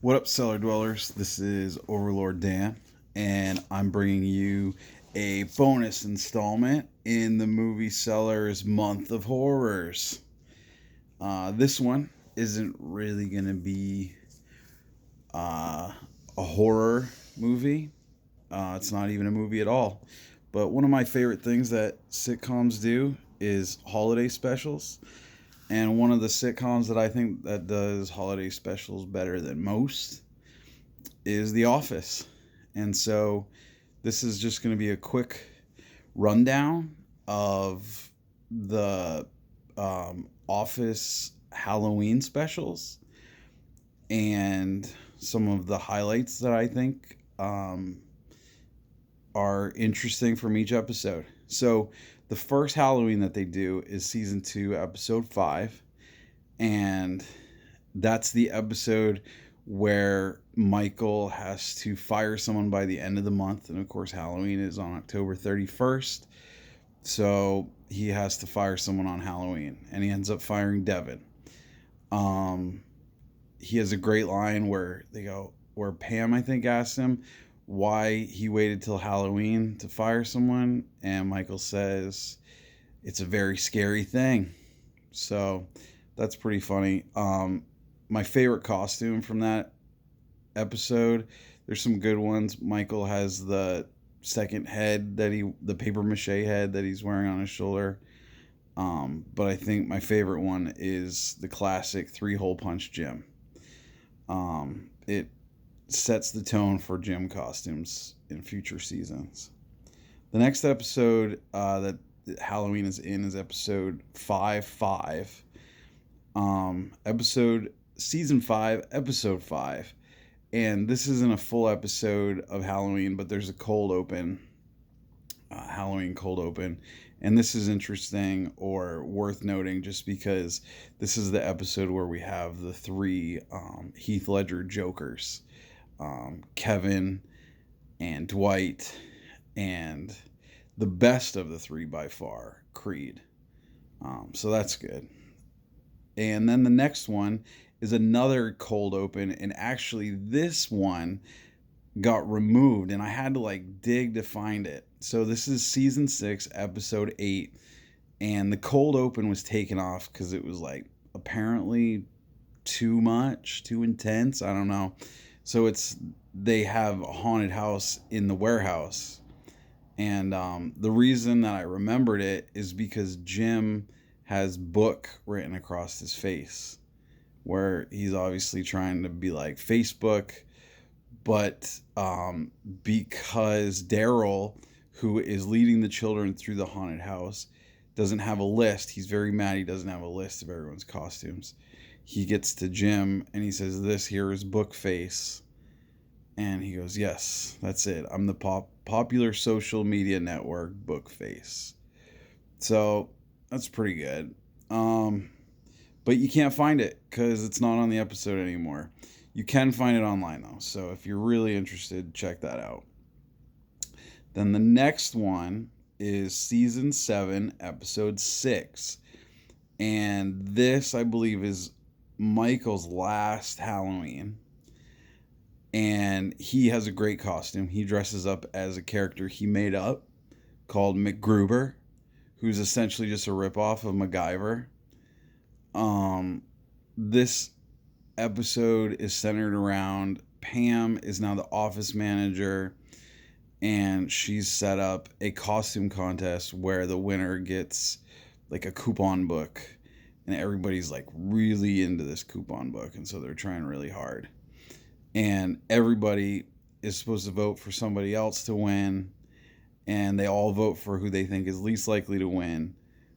What up, Cellar Dwellers? This is Overlord Dan, and I'm bringing you a bonus installment in the Movie Sellers Month of Horrors. This one isn't really going to be a horror movie. It's not even a movie at all. But one of my favorite things that sitcoms do is holiday specials. And one of the sitcoms that I think that does holiday specials better than most is The Office. And so this is just going to be a quick rundown of the Office Halloween specials and some of the highlights that I think are interesting from each episode. So the first Halloween that they do is season 2, episode 5. And that's the episode where Michael has to fire someone by the end of the month. And of course, Halloween is on October 31st. So he has to fire someone on Halloween. And he ends up firing Devin. He has a great line where where Pam, I think, asks him why he waited till Halloween to fire someone. And Michael says, it's a very scary thing. So that's pretty funny. My favorite costume from that episode, there's some good ones. Michael has the second head the paper mache head that he's wearing on his shoulder. But I think my favorite one is the classic 3-hole punch Jim. It sets the tone for Jim costumes in future seasons. The next episode that Halloween is in is episode 5-5. Season 5, episode 5. And this isn't a full episode of Halloween, but there's a cold open, Halloween cold open. And this is interesting or worth noting just because this is the episode where we have the 3 Heath Ledger Jokers. Kevin and Dwight, and the best of the 3 by far, Creed. So that's good. And then the next one is another cold open, and actually this one got removed, and I had to dig to find it. So this is season 6, episode 8, and the cold open was taken off because it was apparently too much, too intense. I don't know. So they have a haunted house in the warehouse. And the reason that I remembered it is because Jim has book written across his face, where he's obviously trying to be like Facebook. But because Daryl, who is leading the children through the haunted house, doesn't have a list, he's very mad he doesn't have a list of everyone's costumes. He gets to Jim and he says, this here is book face. And he goes, yes, that's it. I'm the popular social media network book face. So that's pretty good. But you can't find it because it's not on the episode anymore. You can find it online though. So if you're really interested, check that out. Then the next one is season 7, episode 6. And this, I believe, is Michael's last Halloween. And he has a great costume. He dresses up as a character he made up called McGruber, who's essentially just a ripoff of MacGyver. This episode is centered around Pam is now the office manager, and she's set up a costume contest where the winner gets a coupon book, and everybody's really into this coupon book, and so they're trying really hard. And everybody is supposed to vote for somebody else to win, and they all vote for who they think is least likely to win,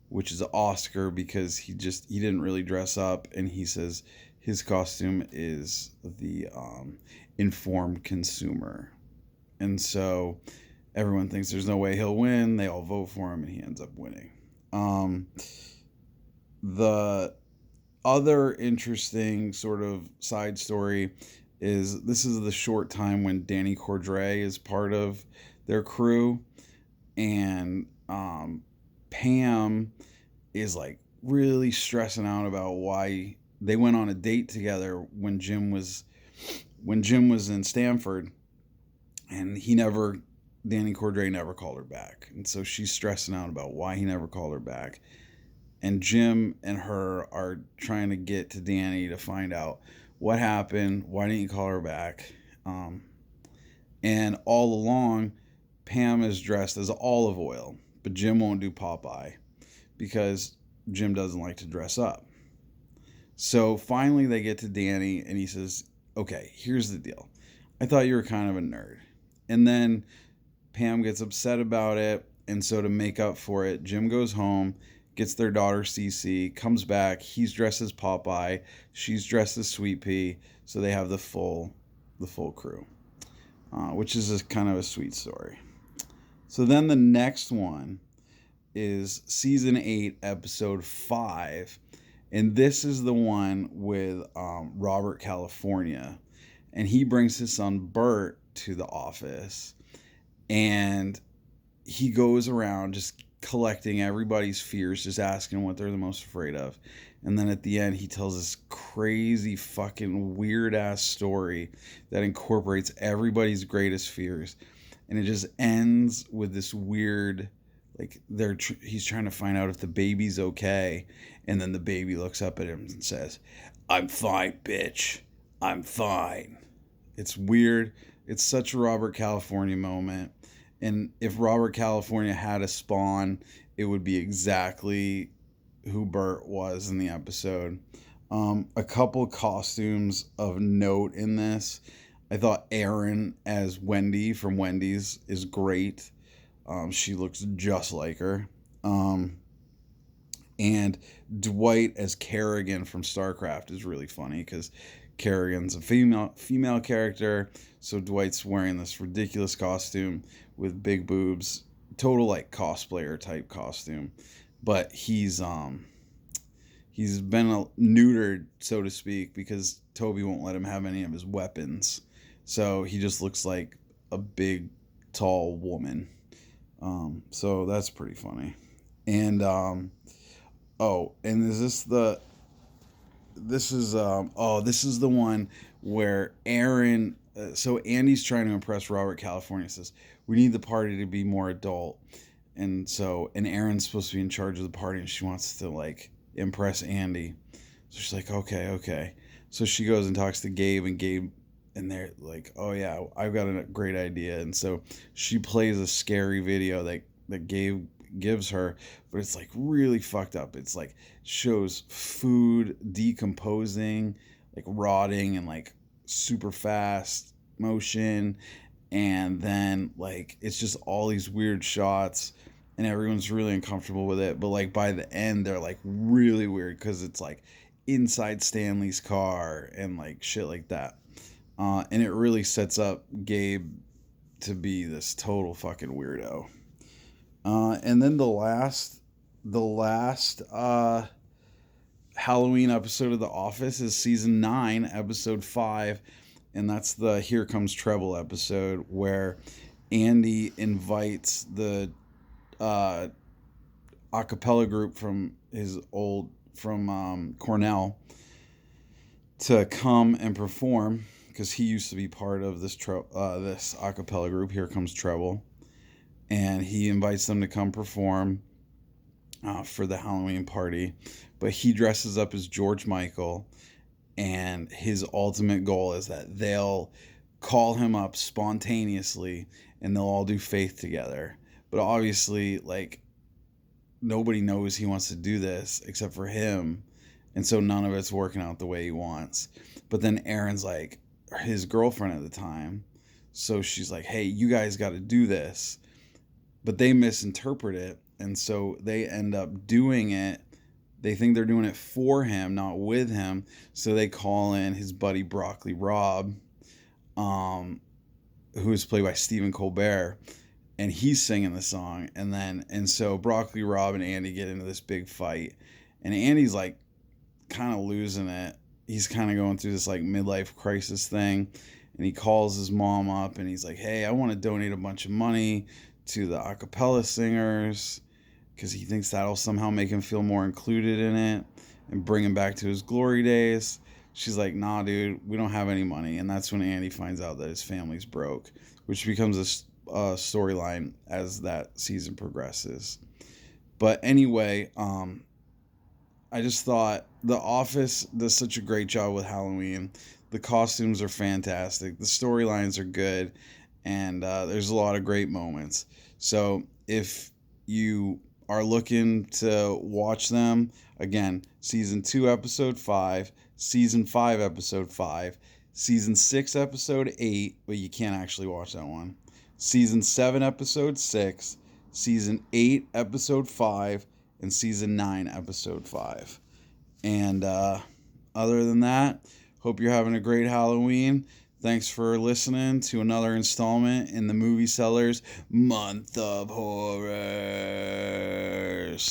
which is Oscar, because he didn't really dress up, and he says his costume is the informed consumer. And so everyone thinks there's no way he'll win. They all vote for him, and he ends up winning. The other interesting sort of side story is this is the short time when Danny Cordray is part of their crew, and Pam is really stressing out about why they went on a date together when Jim was when Jim was in Stanford, and Danny Cordray never called her back. And so she's stressing out about why he never called her back. And Jim and her are trying to get to Danny to find out what happened, why didn't you call her back? And all along, Pam is dressed as olive oil, but Jim won't do Popeye because Jim doesn't like to dress up. So finally, they get to Danny, and he says, okay, here's the deal. I thought you were kind of a nerd. And then Pam gets upset about it, and so to make up for it, Jim goes home, gets their daughter Cece, comes back. He's dressed as Popeye, she's dressed as Sweet Pea, so they have the full crew, which is kind of a sweet story. So then the next one is season 8, episode 5, and this is the one with Robert California, and he brings his son Bert to the office, and he goes around just collecting everybody's fears, just asking what they're the most afraid of. And then at the end, he tells this crazy fucking weird ass story that incorporates everybody's greatest fears. And it just ends with this weird, like he's trying to find out if the baby's okay. And then the baby looks up at him and says, "I'm fine, bitch. I'm fine." It's weird. It's such a Robert California moment. And if Robert California had a spawn, it would be exactly who Bert was in the episode. A couple costumes of note in this. I thought Erin as Wendy from Wendy's is great. She looks just like her. And Dwight as Kerrigan from StarCraft is really funny because Kerrigan's a female character, so Dwight's wearing this ridiculous costume with big boobs, total like cosplayer type costume, but he's been neutered, so to speak, because Toby won't let him have any of his weapons, so he just looks like a big tall woman. So that's pretty funny. And and this is the one where Aaron, so Andy's trying to impress Robert California, says we need the party to be more adult, and Erin's supposed to be in charge of the party, and she wants to like impress Andy, so she's like, okay, so she goes and talks to Gabe, and they're like, oh yeah, I've got a great idea, and so she plays a scary video that Gabe gives her, but it's like really fucked up. It's like shows food decomposing, like rotting, and like super fast motion, and then like it's just all these weird shots, and everyone's really uncomfortable with it, but like by the end they're like really weird because it's like inside Stanley's car and like shit like that, and it really sets up Gabe to be this total fucking weirdo. And then the last Halloween episode of The Office is season 9, episode 5, and that's the Here Comes Treble episode where Andy invites the a cappella group from Cornell to come and perform because he used to be part of this a cappella group, Here Comes Treble. And he invites them to come perform for the Halloween party. But he dresses up as George Michael, and his ultimate goal is that they'll call him up spontaneously, and they'll all do Faith together. But obviously, like, nobody knows he wants to do this except for him, and so none of it's working out the way he wants. But then Erin's like his girlfriend at the time, so she's like, hey, you guys got to do this. But they misinterpret it, and so they end up doing it. They think they're doing it for him, not with him. So they call in his buddy Broccoli Rob, who is played by Stephen Colbert, and he's singing the song. And so Broccoli Rob and Andy get into this big fight, and Andy's like kind of losing it. He's kind of going through this like midlife crisis thing, and he calls his mom up, and he's like, hey, I want to donate a bunch of money to the a cappella singers because he thinks that'll somehow make him feel more included in it and bring him back to his glory days. She's like, nah, dude, we don't have any money. And that's when Andy finds out that his family's broke, which becomes a storyline as that season progresses. But anyway, I just thought The Office does such a great job with Halloween. The costumes are fantastic. The storylines are good, and there's a lot of great moments. So if you are looking to watch them, again, season 2, episode 5, season 5, episode 5, season 6, episode 8, but you can't actually watch that one. Season 7, episode 6, season 8, episode 5, and season 9, episode 5. And other than that, hope you're having a great Halloween. Thanks for listening to another installment in the Movie Sellers Month of Horrors.